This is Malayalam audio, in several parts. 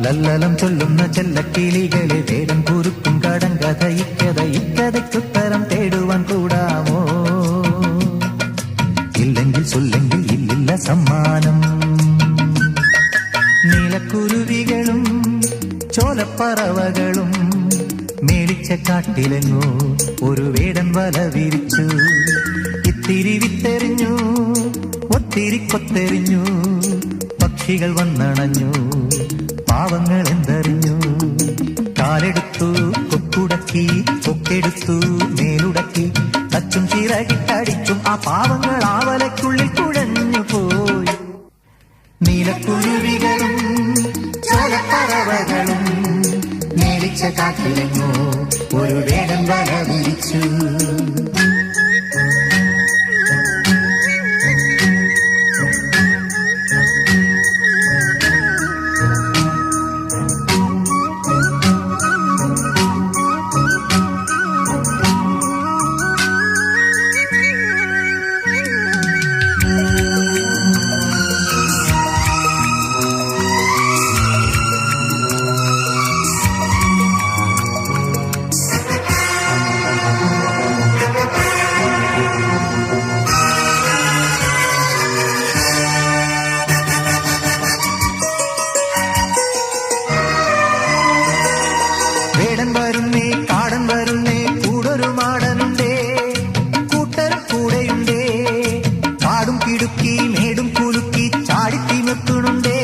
ലല്ലലം ചൊല്ലുന്ന ചെല്ലക്കിളികളെ വേദം കുറുക്കും കടങ്കഥ ഇക്കഥയ്ക്കുത്തരം തേടുവാൻ കൂടാമോ? ഇല്ലെങ്കിൽ ചൊല്ലെങ്കിൽ ഇല്ലില്ല സമ്മാനം. നീലക്കുരുവികളും ചോലപ്പറവകളും മേടിച്ച കാട്ടിലെങ്ങോ ഒരു വേടൻ വല വിരിച്ചു. ഇത്തിരി വിത്തെറിഞ്ഞു, ഒത്തിരി കൊത്തെറിഞ്ഞു, പക്ഷികൾ വന്നണഞ്ഞു, പാവങ്ങൾ എന്തറിഞ്ഞു. കാലെടുത്തു കൊക്കുടക്കി, കൊക്കെടുത്തു മേലുടക്കി, തച്ചും ചിറകിട്ടടിച്ചും ആ പാവങ്ങൾ ആവലയ്ക്കുള്ളിൽ കുഴഞ്ഞു പോയി. നീലക്കുരുവികളും ചോലപ്പറവകളും മേടിച്ച കാട്ടിലെങ്ങോ ഒരു വേടൻ വല വിരിച്ചു. വേടൻ വരുന്നേ, കാടൻ വരുന്നേ, കൂടൊരു മാടനുണ്ടേ, കൂട്ടർ കൂടെയുണ്ടേ, കാടും കിടുക്കി മേടും കുലുക്കി ചാടിത്തിമിർത്തുന്നുണ്ടേ,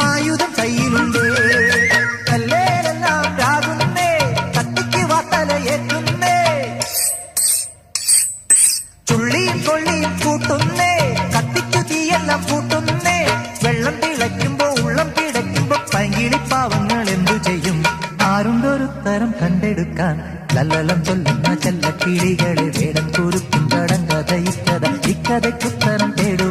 ആയുധം കയ്യിലുണ്ടേ. കല്ലേലെല്ലാം രാകുന്നേ, കത്തിക്ക് വാത്തലയേറ്റുന്നേ, ചുള്ളിയും കൊള്ളിയും കൂട്ടുന്നേ, കത്തിക്കു തീയെല്ലാം കൂട്ടുന്നേ. വെള്ളം തിളയ്ക്കുമ്പോ ഉള്ളം പിടയ്ക്കുമ്പോ പൈങ്കിളിപ്പാവങ്ങൾ എന്തു ചെയ്യും? ആരുണ്ടൊരു തരം കണ്ടെടുക്കാൻ? ലല്ലലം ചൊല്ലുന്ന ചെല്ലക്കിളികളെ വേടം കുറുക്കും കടങ്കഥ ഇക്കഥയ്ക്കുത്തരം തേടും.